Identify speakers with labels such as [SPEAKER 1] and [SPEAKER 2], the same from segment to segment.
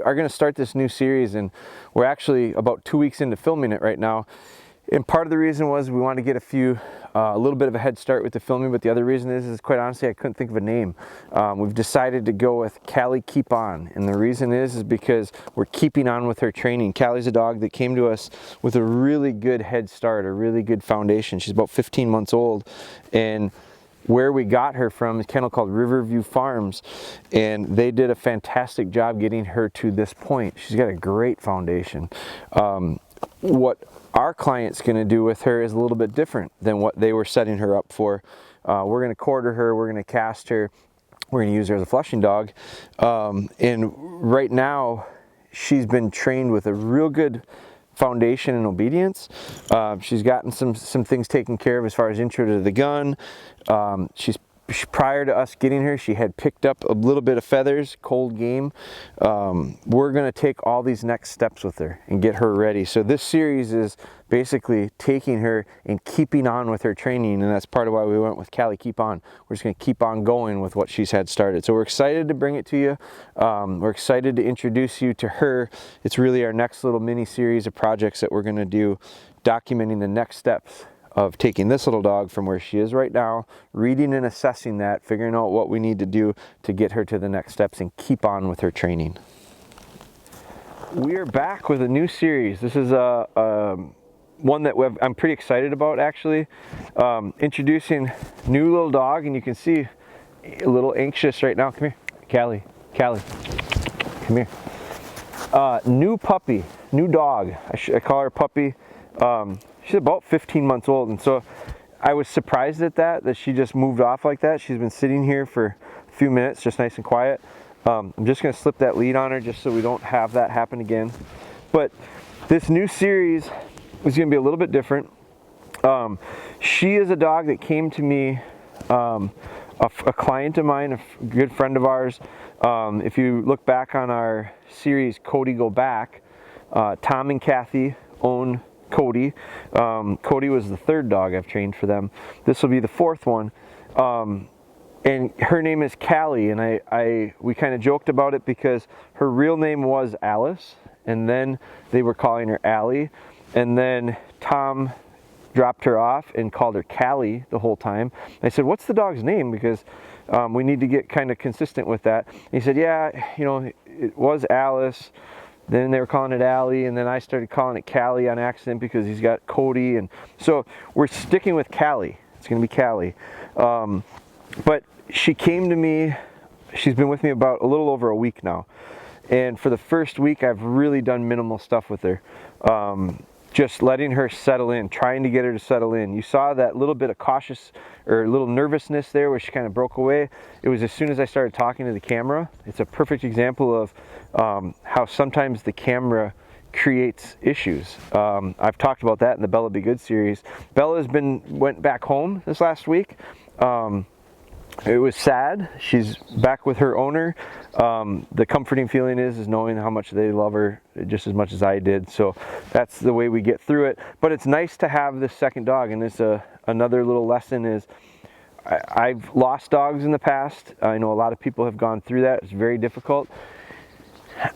[SPEAKER 1] are going to start this new series, and we're actually about 2 weeks into filming it right now. And part of the reason was we wanted to get a little bit of a head start with the filming, but the other reason is quite honestly, I couldn't think of a name. We've decided to go with Cali Keep On, and the reason is because we're keeping on with her training. Cali's a dog that came to us with a really good head start, a really good foundation. She's about 15 months old, and where we got her from is a kennel called Riverview Farms, and they did a fantastic job getting her to this point. She's got a great foundation. What our client's going to do with her is a little bit different than what they were setting her up for. We're going to quarter her, we're going to cast her, we're going to use her as a flushing dog, and right now she's been trained with a real good foundation and obedience. She's gotten some things taken care of as far as intro to the gun. Prior to us getting her, she had picked up a little bit of feathers, cold game. We're going to take all these next steps with her and get her ready. So this series is basically taking her and keeping on with her training, and that's part of why we went with Cali Keep On. We're just going to keep on going with what she's had started. So we're excited to bring it to you. We're excited to introduce you to her. It's really our next little mini series of projects that we're going to do, documenting the next steps of taking this little dog from where she is right now, reading and assessing that, figuring out what we need to do to get her to the next steps and keep on with her training. We are back with a new series. This is one that I'm pretty excited about, actually. Introducing new little dog, and you can see a little anxious right now. Come here, Cali, come here. New puppy, new dog. I call her puppy. She's about 15 months old, and so I was surprised at that she just moved off like that. She's been sitting here for a few minutes, just nice and quiet. I'm just going to slip that lead on her just so we don't have that happen again. But this new series is going to be a little bit different. She is a dog that came to me, a client of mine, a good friend of ours. If you look back on our series, Cody Go Back, Tom and Kathy own Cody. Cody was the third dog I've trained for them. This will be the fourth one. And her name is Cali, and we kind of joked about it because her real name was Alice, and then they were calling her Allie, and then Tom dropped her off and called her Cali the whole time. I said, what's the dog's name? Because we need to get kind of consistent with that. And he said, yeah, it was Alice. Then they were calling it Allie, and then I started calling it Cali on accident because he's got Cody, and so we're sticking with Cali. It's going to be Cali. But she came to me, she's been with me about a little over a week now, and for the first week I've really done minimal stuff with her. Just letting her settle in, trying to get her to settle in. You saw that little bit of cautious or little nervousness there where she kind of broke away. It was as soon as I started talking to the camera. It's a perfect example of how sometimes the camera creates issues. I've talked about that in the Bella Be Good series. Bella went back home this last week. It was sad. She's back with her owner. The comforting feeling is knowing how much they love her just as much as I did. So that's the way we get through it. But it's nice to have this second dog. And it's another little lesson is I've lost dogs in the past. I know a lot of people have gone through that. It's very difficult.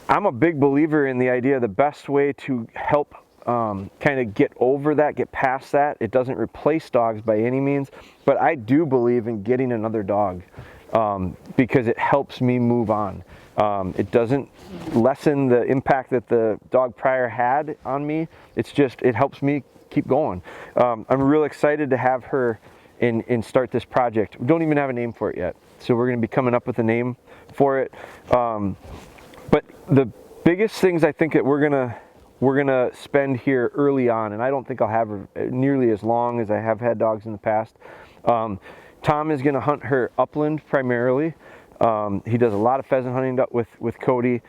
[SPEAKER 1] I'm a big believer in the idea the best way to help kind of get over that, get past that. It doesn't replace dogs by any means, but I do believe in getting another dog because it helps me move on. It doesn't lessen the impact that the dog prior had on me. It's just, it helps me keep going. I'm real excited to have her and start this project. We don't even have a name for it yet, so we're going to be coming up with a name for it. But the biggest things I think that we're gonna spend here early on, and I don't think I'll have her nearly as long as I have had dogs in the past. Tom is gonna hunt her upland primarily. He does a lot of pheasant hunting with Cody.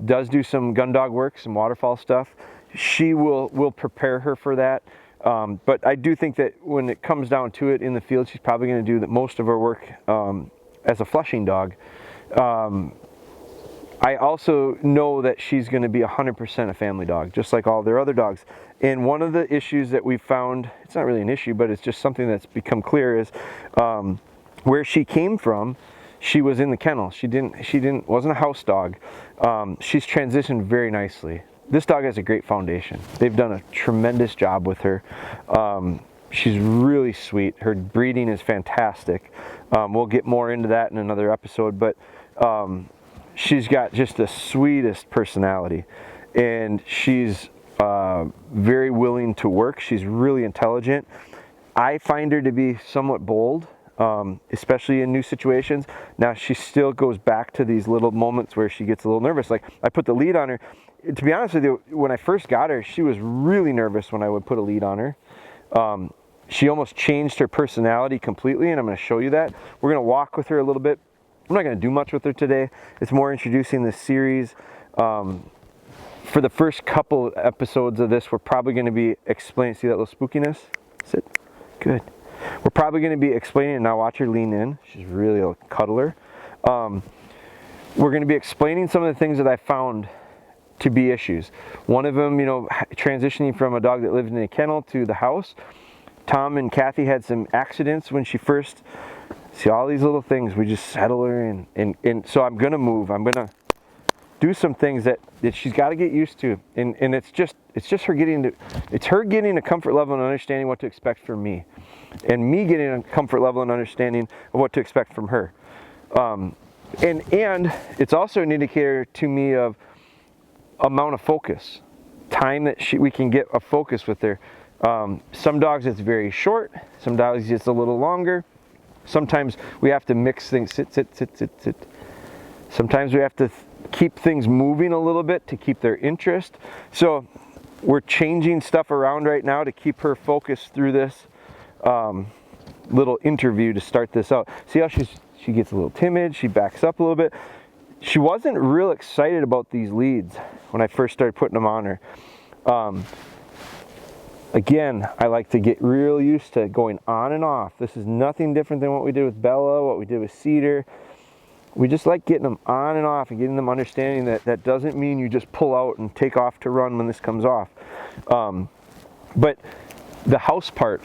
[SPEAKER 1] Does do some gun dog work, some waterfowl stuff. She will prepare her for that. But I do think that when it comes down to it in the field, she's probably gonna do most of her work as a flushing dog. I also know that she's going to be 100% a family dog, just like all their other dogs. And one of the issues that we found, it's not really an issue, but it's just something that's become clear, is where she came from, she was in the kennel. Wasn't a house dog. She's transitioned very nicely. This dog has a great foundation. They've done a tremendous job with her. She's really sweet. Her breeding is fantastic. We'll get more into that in another episode, but she's got just the sweetest personality, and she's very willing to work. She's really intelligent. I find her to be somewhat bold, especially in new situations. Now, she still goes back to these little moments where she gets a little nervous. Like, I put the lead on her. To be honest with you, when I first got her, she was really nervous when I would put a lead on her. She almost changed her personality completely, and I'm going to show you that. We're going to walk with her a little bit. I'm not going to do much with her today. It's more introducing this series. For the first couple episodes of this, we're probably going to be explaining. See that little spookiness? Sit. Good. We're probably going to be explaining. Now watch her lean in. She's really a cuddler. We're going to be explaining some of the things that I found to be issues. One of them, transitioning from a dog that lived in a kennel to the house. Tom and Kathy had some accidents when she first, see all these little things, we just settle her in. And so I'm going to move. I'm going to do some things that she's got to get used to. And it's just her getting a comfort level and understanding what to expect from me. And me getting a comfort level and understanding of what to expect from her. And it's also an indicator to me of amount of focus, time that we can get a focus with her. Some dogs it's very short, some dogs it's a little longer. Sometimes we have to mix things, sit. Sometimes we have to keep things moving a little bit to keep their interest. So we're changing stuff around right now to keep her focused through this little interview to start this out. See how she gets a little timid, she backs up a little bit. She wasn't real excited about these leads when I first started putting them on her. Again, I like to get real used to going on and off. This is nothing different than what we did with Bella, what we did with Cedar. We just like getting them on and off and getting them understanding that that doesn't mean you just pull out and take off to run when this comes off. But the house part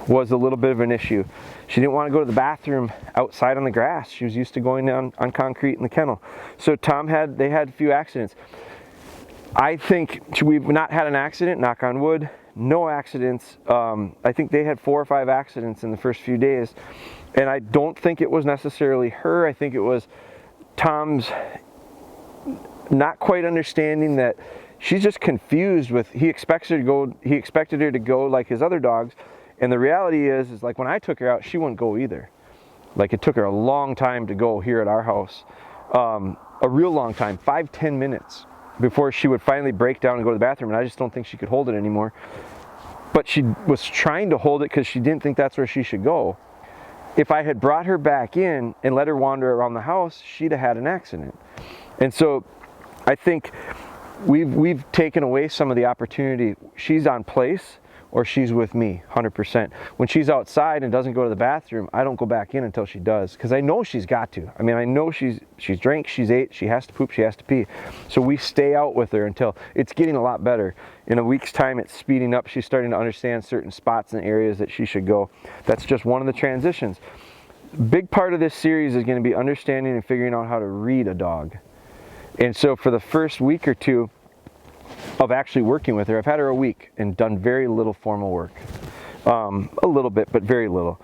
[SPEAKER 1] was a little bit of an issue. She didn't want to go to the bathroom outside on the grass. She was used to going down on concrete in the kennel. So they had a few accidents. I think we've not had an accident, knock on wood, no accidents. I think they had 4 or 5 accidents in the first few days. And I don't think it was necessarily her. I think it was Tom's not quite understanding that she's just confused with, he expected her to go like his other dogs. And the reality is like when I took her out, she wouldn't go either. Like it took her a long time to go here at our house. A real long time, 5-10 minutes before she would finally break down and go to the bathroom. And I just don't think she could hold it anymore. But she was trying to hold it because she didn't think that's where she should go. If I had brought her back in and let her wander around the house, she'd have had an accident. And so I think we've taken away some of the opportunity. She's on place or she's with me 100%. When she's outside and doesn't go to the bathroom, I don't go back in until she does, because I know she's got to. I mean, I know she's drank, she's ate, she has to poop, she has to pee. So we stay out with her until it's getting a lot better. In a week's time, it's speeding up. She's starting to understand certain spots and areas that she should go. That's just one of the transitions. Big part of this series is going to be understanding and figuring out how to read a dog. And so for the first week or two of actually working with her, I've had her a week and done very little formal work. A little bit, but very little.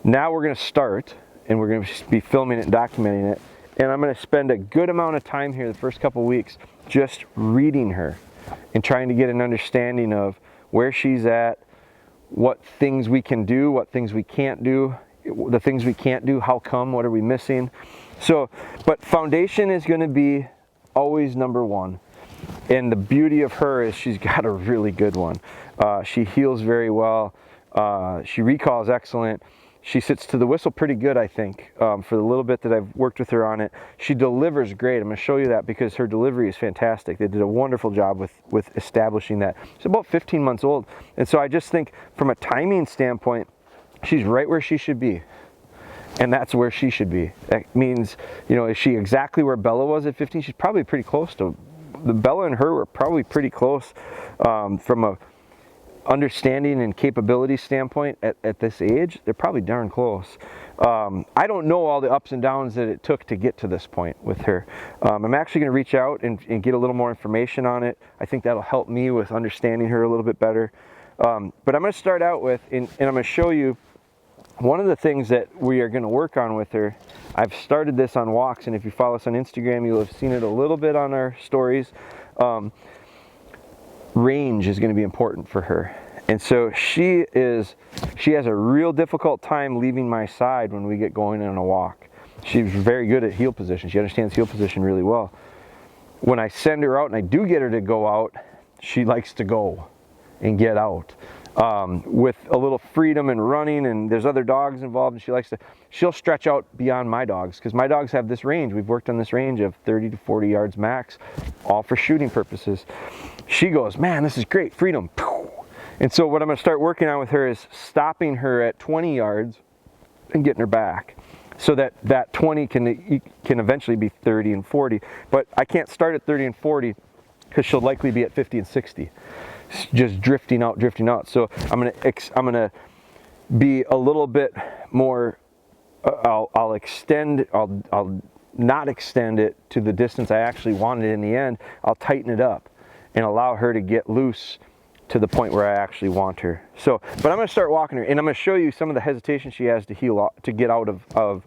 [SPEAKER 1] Now we're going to start, and we're going to be filming it and documenting it. And I'm going to spend a good amount of time here the first couple weeks just reading her and trying to get an understanding of where she's at, what things we can do, what things we can't do, the things we can't do, how come, what are we missing. So, but foundation is going to be always number one. And the beauty of her is she's got a really good one. She heals very well. She recalls excellent. She sits to the whistle pretty good, I think, for the little bit that I've worked with her on it. She delivers great. I'm going to show you that because her delivery is fantastic. They did a wonderful job with establishing that. She's about 15 months old. And so I just think from a timing standpoint, she's right where she should be. And that's where she should be. That means, is she exactly where Bella was at 15? She's probably pretty close to, Bella and her were probably pretty close from understanding and capability standpoint at this age, they're probably darn close. I don't know all the ups and downs that it took to get to this point with her. I'm actually going to reach out and get a little more information on it. I think that'll help me with understanding her a little bit better. But I'm going to start out with, and I'm going to show you one of the things that we are going to work on with her. I've started this on walks, and if you follow us on Instagram, you'll have seen it a little bit on our stories. Range is going to be important for her. And so she has a real difficult time leaving my side when we get going on a walk. She's very good at heel position. She understands heel position really well. When I send her out and I do get her to go out, she likes to go and get out. With a little freedom and running, and there's other dogs involved, and she'll stretch out beyond my dogs, because my dogs have this range. We've worked on this range of 30 to 40 yards max, all for shooting purposes. She goes, man, this is great, freedom. And so what I'm going to start working on with her is stopping her at 20 yards and getting her back, so that that 20 can eventually be 30 and 40. But I can't start at 30 and 40 because she'll likely be at 50 and 60. Just drifting out. So I'm gonna be a little bit more. I'll not extend it to the distance I actually wanted in the end. I'll tighten it up and allow her to get loose to the point where I actually want her. So, but I'm gonna start walking her, and I'm gonna show you some of the hesitation she has to get out of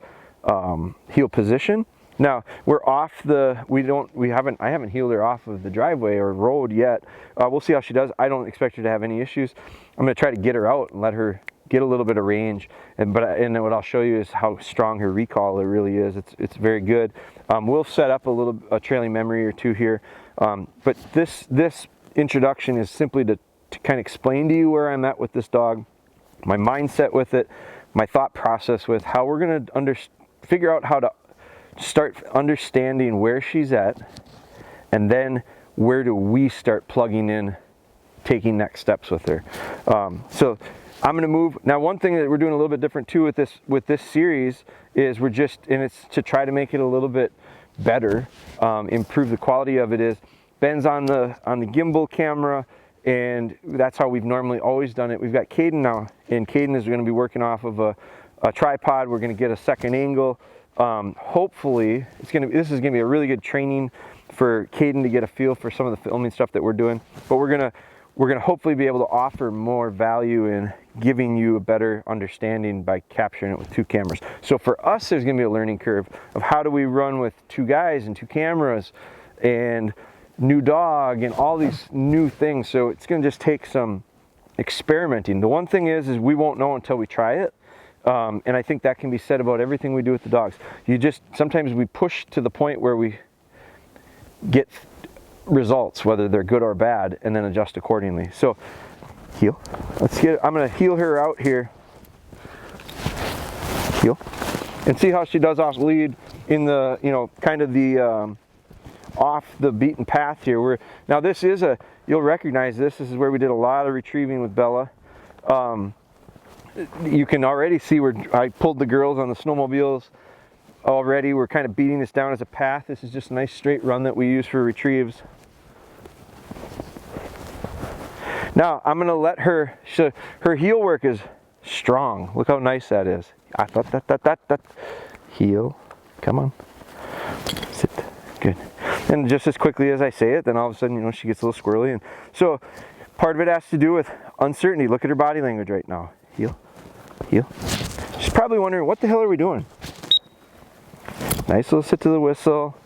[SPEAKER 1] heel position. Now we're off the, I haven't heeled her off of the driveway or road yet. We'll see how she does. I don't expect her to have any issues. I'm going to try to get her out and let her get a little bit of range. And then what I'll show you is how strong her recall really is. It's very good. We'll set up a trailing memory or two here. But this introduction is simply to kind of explain to you where I'm at with this dog, my mindset with it, my thought process with how we're going to figure out how to start understanding where she's at, and then where do we start plugging in, taking next steps with her. So I'm going to move now. One thing that we're doing a little bit different too with this series is it's to try to make it a little bit better, improve the quality of it. Is Ben's on the gimbal camera, and that's how we've normally always done it. We've got Caden now, and Caden is going to be working off of a tripod. We're going to get a second angle. Hopefully this is gonna be a really good training for Caden to get a feel for some of the filming stuff that we're doing. But we're gonna hopefully be able to offer more value in giving you a better understanding by capturing it with two cameras. So for us, there's gonna be a learning curve of how do we run with two guys and two cameras and new dog and all these new things. So it's gonna just take some experimenting. The one thing is we won't know until we try it. And I think that can be said about everything we do with the dogs. Sometimes we push to the point where we get results, whether they're good or bad, and then adjust accordingly. So, heel. I'm going to heel her out here. Heel. And see how she does off lead in the, kind of the off the beaten path here. Now this is you'll recognize this. This is where we did a lot of retrieving with Bella. You can already see where I pulled the girls on the snowmobiles already. We're kind of beating this down as a path. This is just a nice straight run that we use for retrieves. Now I'm going to let her heel work is strong. Look how nice that is. Heel. Come on. Sit. Good. And just as quickly as I say it, then all of a sudden, she gets a little squirrely. And so part of it has to do with uncertainty. Look at her body language right now. Heel. Heel. She's probably wondering, what the hell are we doing? Nice little sit to the whistle.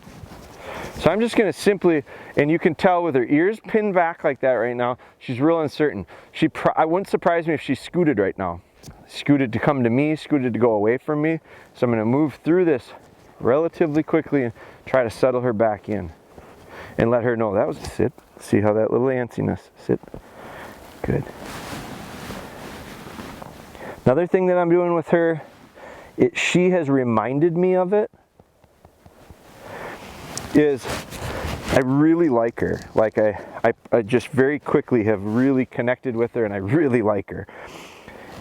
[SPEAKER 1] So I'm just going to simply, and you can tell with her ears pinned back like that right now, she's real uncertain. I wouldn't surprise me if she scooted right now. Scooted to come to me, scooted to go away from me. So I'm going to move through this relatively quickly and try to settle her back in. And let her know that was a sit. See how that little antsiness. Sit. Good. Another thing that I'm doing with her, she has reminded me of it, is I really like her. Like I just very quickly have really connected with her, and I really like her.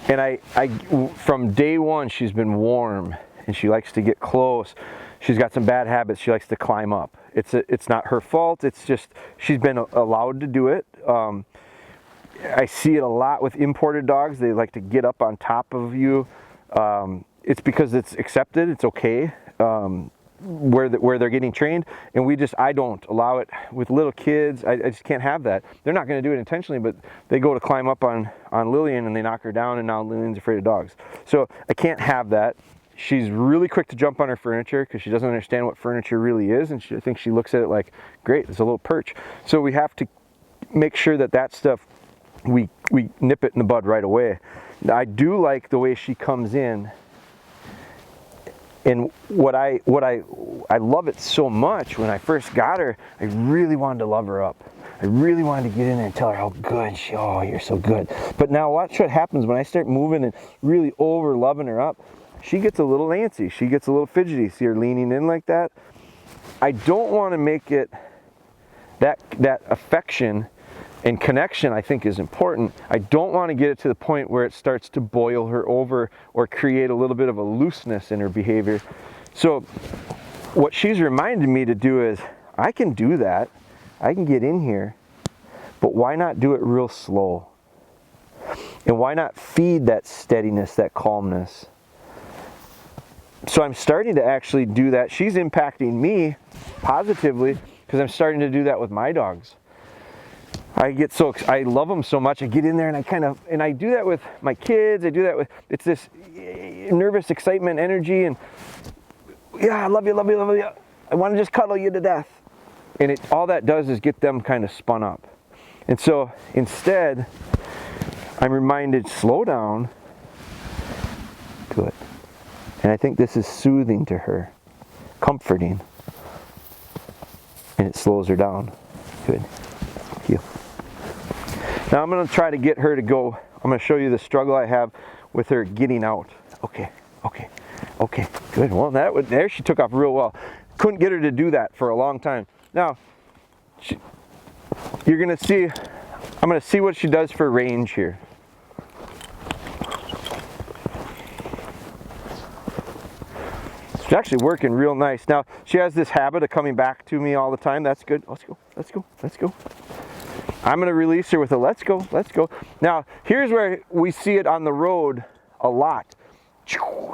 [SPEAKER 1] And from day one, she's been warm, and she likes to get close. She's got some bad habits. She likes to climb up. It's not her fault. It's just she's been allowed to do it. I see it a lot with imported dogs. They like to get up on top of you. It's because it's accepted, it's okay, where they're getting trained, and I don't allow it with little kids. I just can't have that. They're not going to do it intentionally, but they go to climb up on Lillian and they knock her down, and now Lillian's afraid of dogs. So I can't have that. She's really quick to jump on her furniture because she doesn't understand what furniture really is, and I think she looks at it like, great, it's a little perch. So we have to make sure that stuff, we nip it in the bud right away. I do like the way she comes in, and what I love it so much. When I first got her, I really wanted to love her up. I really wanted to get in there and tell her how good oh, you're so good. But now watch what happens when I start moving and really over loving her up. She gets a little antsy. She gets a little fidgety. See her leaning in like that? I don't want to make it that affection and connection, I think, is important. I don't want to get it to the point where it starts to boil her over or create a little bit of a looseness in her behavior. So what she's reminded me to do is, I can do that. I can get in here, but why not do it real slow? And why not feed that steadiness, that calmness? So I'm starting to actually do that. She's impacting me positively because I'm starting to do that with my dogs. I love them so much. I get in there and I do that with my kids. I do that with, it's this nervous excitement, energy, and yeah, I love you, love you, love you. I want to just cuddle you to death. And all that does is get them kind of spun up. And so instead, I'm reminded, slow down. Good. And I think this is soothing to her, comforting. And it slows her down. Good. Heel. Now I'm going to try to get her to go. I'm going to show you the struggle I have with her getting out. Okay, okay, okay, good. Well, there she took off real well. Couldn't get her to do that for a long time. Now, you're going to see, I'm going to see what she does for range here. She's actually working real nice. Now, she has this habit of coming back to me all the time. That's good. Let's go, let's go, let's go. I'm going to release her with a let's go, let's go. Now, here's where we see it on the road a lot.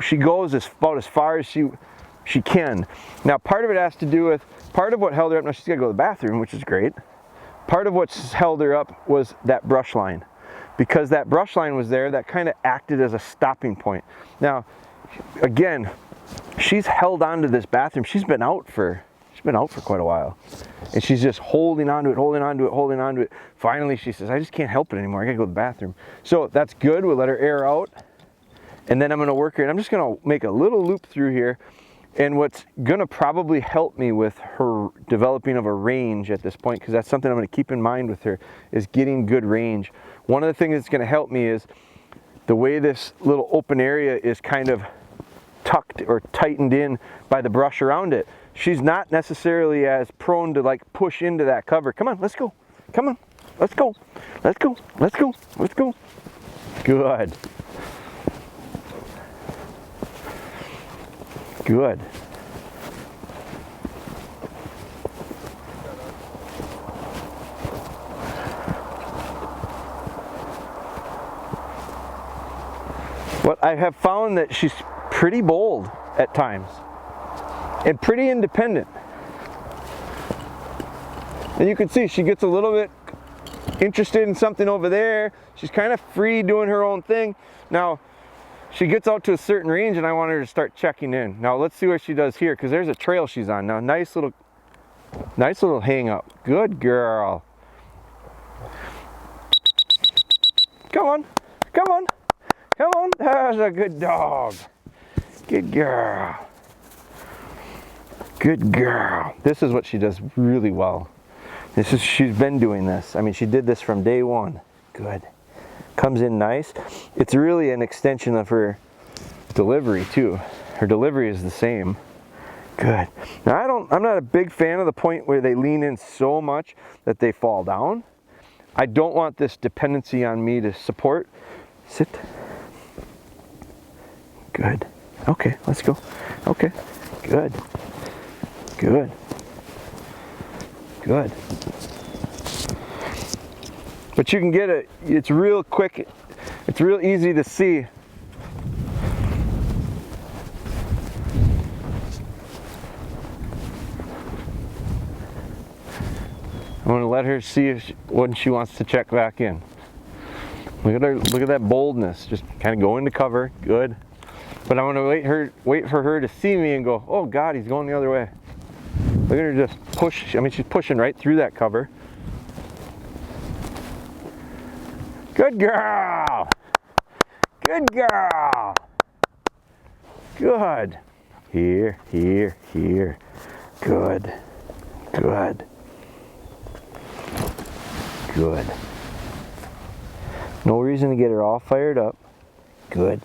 [SPEAKER 1] She goes about as far as she can. Now, part of it has to do with, part of what held her up, now she's got to go to the bathroom, which is great. Part of what's held her up was that brush line. Because that brush line was there, that kind of acted as a stopping point. Now, again, she's held on to this bathroom. She's been out for quite a while. And she's just holding on to it, holding on to it, holding on to it. Finally, she says, I just can't help it anymore. I gotta go to the bathroom. So that's good. We'll let her air out. And then I'm gonna work her, and I'm just gonna make a little loop through here. And what's gonna probably help me with her developing of a range at this point, because that's something I'm gonna keep in mind with her, is getting good range. One of the things that's gonna help me is the way this little open area is kind of tucked or tightened in by the brush around it. She's not necessarily as prone to like push into that cover. Come on, let's go. Come on, let's go. Let's go, let's go, let's go. Good. Good. What I have found that she's pretty bold at times and pretty independent. And you can see she gets a little bit interested in something over there. She's kind of free doing her own thing. Now, she gets out to a certain range and I want her to start checking in. Now let's see what she does here, because there's a trail she's on now. Nice little hang up. Good girl. Come on, come on, come on. That's a good dog. Good girl. Good girl. This is what she does really well. She's been doing this. I mean, she did this from day one. Good. Comes in nice. It's really an extension of her delivery too. Her delivery is the same. Good. Now I'm not a big fan of the point where they lean in so much that they fall down. I don't want this dependency on me to support. Sit. Good. Okay, let's go. Okay. Good. Good. Good. But you can get it, it's real quick, it's real easy to see. I'm going to let her see if when she wants to check back in. Look at her, look at that boldness, just kind of go into cover, good. But I'm going to wait for her to see me and go, oh God, he's going the other way. Look at her just push, I mean she's pushing right through that cover. Good girl! Good girl! Good. Here, here, here. Good. Good. Good. No reason to get her all fired up. Good.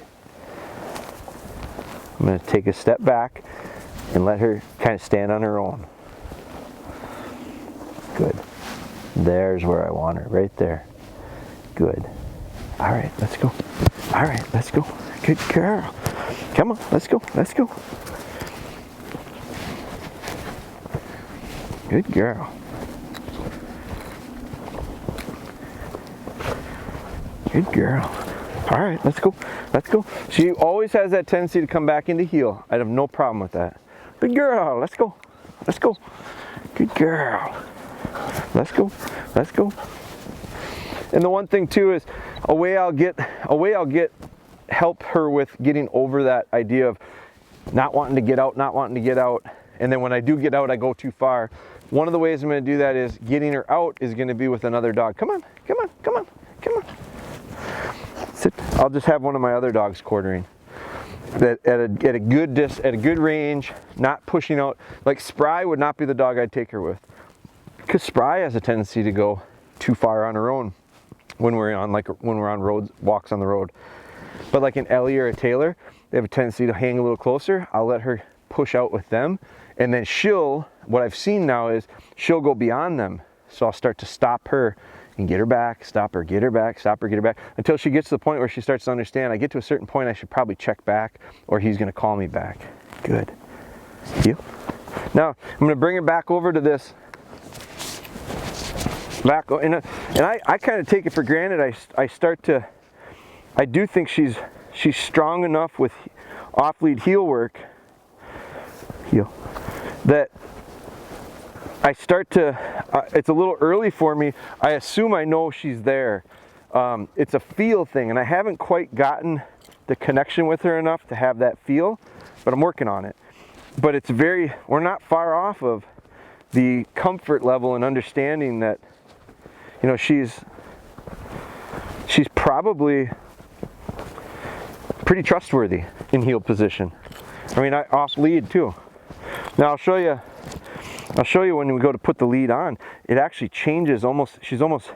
[SPEAKER 1] I'm going to take a step back and let her kind of stand on her own. Good. There's where I want her, right there. Good. All right, let's go. All right, let's go. Good girl. Come on, let's go, let's go. Good girl. Good girl. All right, let's go. Let's go. She always has that tendency to come back into heel. I have no problem with that. Good girl. Let's go. Let's go. Good girl. Let's go. Let's go. And the one thing too is a way I'll get help her with getting over that idea of not wanting to get out, not wanting to get out. And then when I do get out, I go too far. One of the ways I'm going to do that is getting her out is going to be with another dog. Come on, come on, come on, come on. Sit. I'll just have one of my other dogs quartering. That at a good range, not pushing out. Like Spry would not be the dog I'd take her with, because Spry has a tendency to go too far on her own when we're on roads, walks on the road. But like an Ellie or a Taylor, they have a tendency to hang a little closer. I'll let her push out with them, and then what I've seen now is she'll go beyond them. So I'll start to stop her and get her back, stop her, get her back, stop her, get her back, until she gets to the point where she starts to understand, I get to a certain point, I should probably check back, or he's gonna call me back. Good. Heel. Now, I'm gonna bring her back over to this. And I kind of take it for granted. I do think she's strong enough with off-lead heel work, that I start to, it's a little early for me. I assume I know she's there. It's a feel thing, and I haven't quite gotten the connection with her enough to have that feel, but I'm working on it. But we're not far off of the comfort level and understanding that, you know, she's probably pretty trustworthy in heel position. I mean, off lead too. Now I'll show you when we go to put the lead on, it actually changes almost, she's almost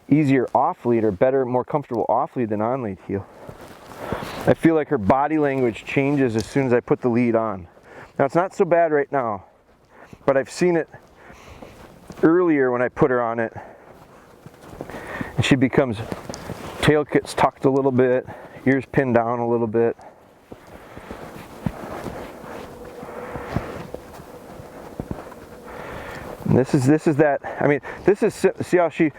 [SPEAKER 1] easier off lead, or better, more comfortable off lead than on lead heel. I feel like her body language changes as soon as I put the lead on. Now it's not so bad right now, but I've seen it earlier when I put her on it, and she becomes, tail gets tucked a little bit, ears pinned down a little bit. And this is that, I mean, this is, see how she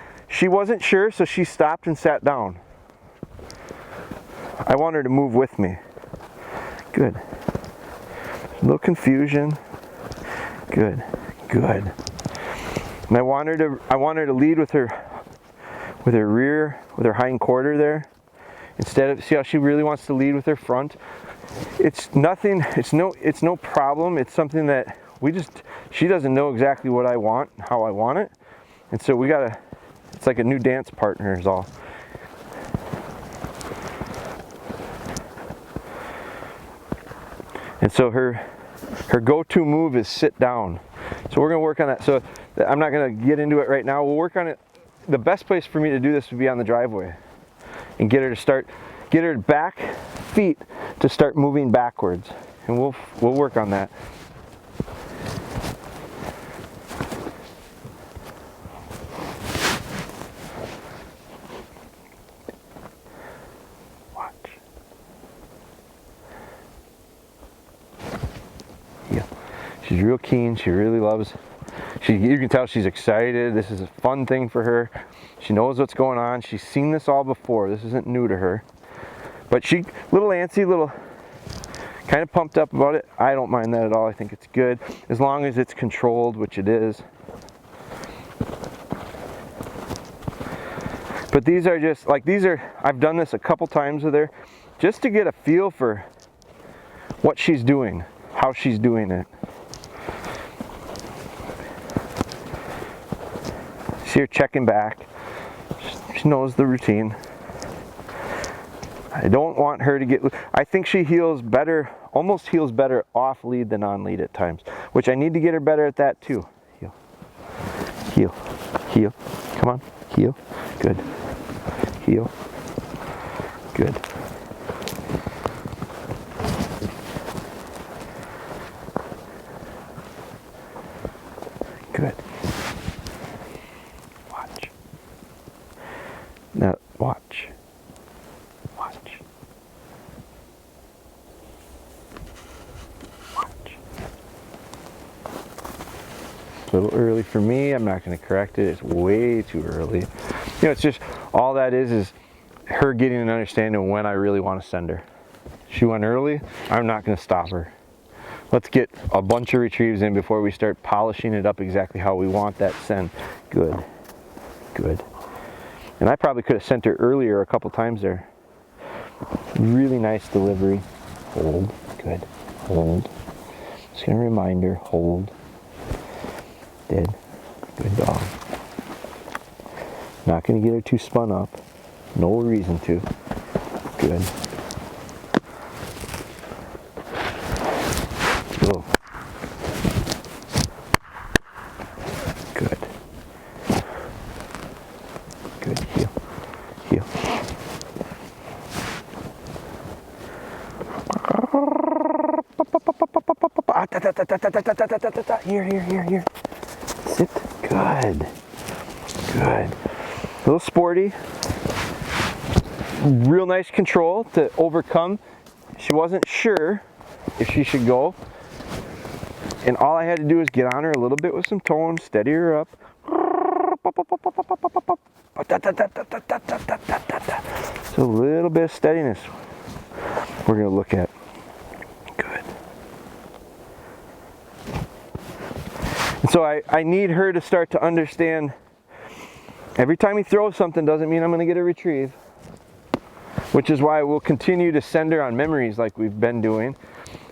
[SPEAKER 1] wasn't sure, so she stopped and sat down. I want her to move with me. Good. A little confusion. Good, good. And I want her to lead with her rear, with her hind quarter there. Instead of, see how she really wants to lead with her front. It's nothing, it's no problem. It's something that she doesn't know exactly what I want, how I want it. And so it's like a new dance partner is all. And so her go-to move is sit down. So we're gonna work on that. So I'm not gonna get into it right now. We'll work on it. The best place for me to do this would be on the driveway and get her back feet to start moving backwards. And we'll work on that. She's real keen. She really loves. You can tell she's excited. This is a fun thing for her. She knows what's going on. She's seen this all before. This isn't new to her. But she, little antsy, little kind of pumped up about it. I don't mind that at all. I think it's good as long as it's controlled, which it is. But these are just like, I've done this a couple times with her just to get a feel for what she's doing, how she's doing it. See her checking back. She knows the routine. I don't want her to get, I think she heals better, almost heals better off lead than on lead at times, which I need to get her better at that too. Heel, heel, heel, come on, heel, good, heel, good. Good. Watch. Now, watch. Watch. Watch. It's a little early for me. I'm not going to correct it. It's way too early. You know, it's just, all that is her getting an understanding of when I really want to send her. She went early. I'm not going to stop her. Let's get a bunch of retrieves in before we start polishing it up exactly how we want that send. Good. Good. And I probably could have sent her earlier a couple times there. Really nice delivery. Hold. Good. Hold. Just going to remind her. Hold. Dead. Good dog. Not going to get her too spun up. No reason to. Good. Go. Good. Good. Heel. Heel. Here. Sit. Good. Good. A little sporty. Real nice control to overcome. She wasn't sure if she should go. And all I had to do was get on her a little bit with some tone, steady her up. So a little bit of steadiness we're going to look at. Good. And so I need her to start to understand every time he throws something doesn't mean I'm going to get a retrieve. Which is why we'll continue to send her on memories like we've been doing.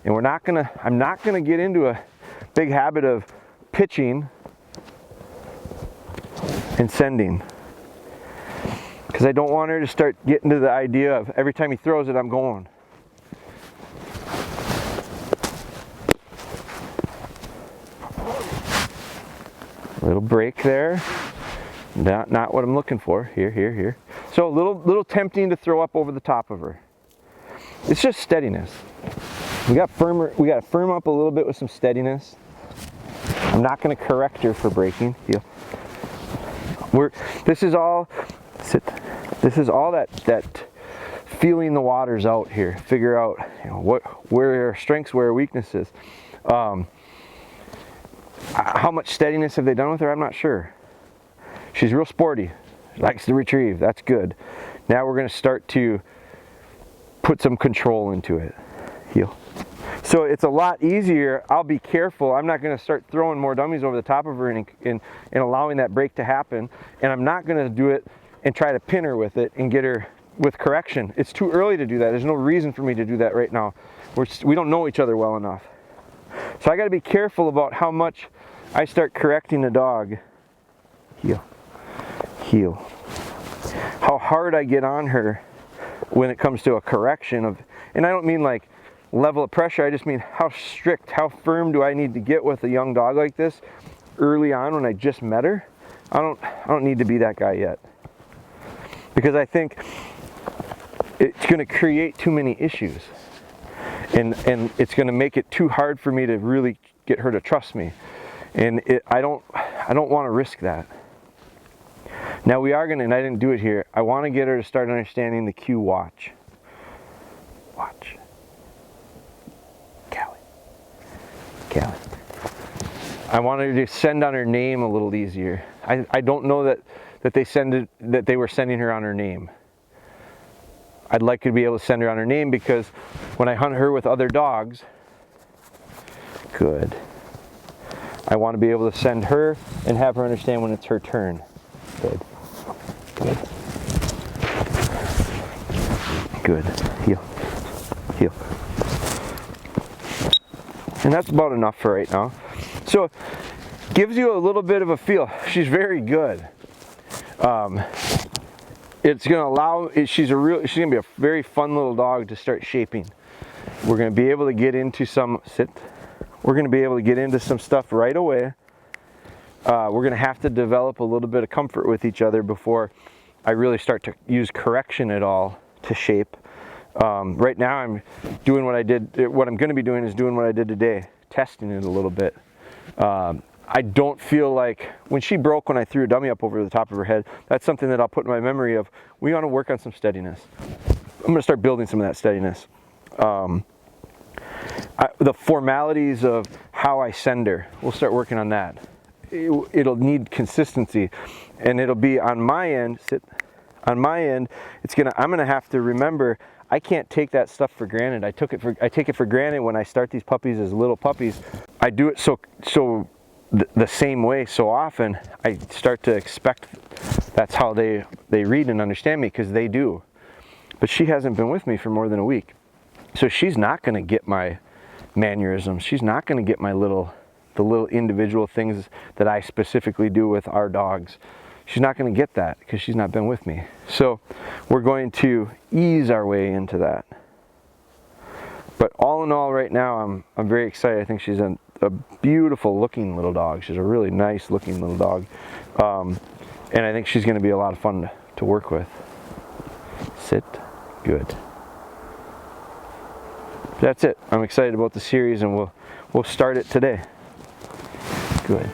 [SPEAKER 1] And I'm not gonna get into a big habit of pitching and sending. Because I don't want her to start getting to the idea of every time he throws it, I'm going. A little break there. Not what I'm looking for. Here. So a little tempting to throw up over the top of her. It's just steadiness. We got to firm up a little bit with some steadiness. I'm not going to correct her for breaking. Heel. This is all that feeling the waters out here. Figure out, you know, where our strengths, where our weaknesses. How much steadiness have they done with her? I'm not sure. She's real sporty. She likes to retrieve. That's good. Now we're going to start to put some control into it. Heel. So it's a lot easier. I'll be careful. I'm not going to start throwing more dummies over the top of her and allowing that break to happen. And I'm not going to do it and try to pin her with it and get her with correction. It's too early to do that. There's no reason for me to do that right now. We don't know each other well enough. So I got to be careful about how much I start correcting the dog. Heel. Heel. How hard I get on her when it comes to a correction of, and I don't mean like level of pressure, I just mean how strict, how firm do I need to get with a young dog like this early on when I just met her. I don't need to be that guy yet, because I think it's going to create too many issues, and it's going to make it too hard for me to really get her to trust me, and I don't want to risk that. Now we are going to, and I didn't do it here, I want to get her to start understanding the cue watch. Watch. Cali. Cali. I want her to send on her name a little easier. I don't know that that they were sending her on her name. I'd like to be able to send her on her name because when I hunt her with other dogs, good, I want to be able to send her and have her understand when it's her turn. Good. Good. Good. Heel. Heel. And that's about enough for right now. So, gives you a little bit of a feel. She's very good. It's going to allow, she's going to be a very fun little dog to start shaping. We're going to be able to get into some, we're going to be able to get into some stuff right away. We're going to have to develop a little bit of comfort with each other before I really start to use correction at all to shape. Right now I'm doing what I did, what I'm going to be doing is doing what I did today, testing it a little bit. I don't feel like, when she broke when I threw a dummy up over the top of her head, that's something that I'll put in my memory of, we want to work on some steadiness. I'm going to start building some of that steadiness. The formalities of how I send her, we'll start working on that. It'll need consistency, and it'll be on my end, on my end, I'm gonna have to remember, I can't take that stuff for granted. I take it for granted when I start these puppies as little puppies. I do it the same way so often, I start to expect that's how they read and understand me, because they do. But she hasn't been with me for more than a week. So she's not gonna get my mannerisms. She's not gonna get the little individual things that I specifically do with our dogs. She's not gonna get that because she's not been with me. So we're going to ease our way into that. But all in all, right now, I'm very excited. I think she's a beautiful looking little dog. She's a really nice looking little dog. And I think she's gonna be a lot of fun to work with. Sit, good. That's it. I'm excited about the series, and we'll start it today. Good.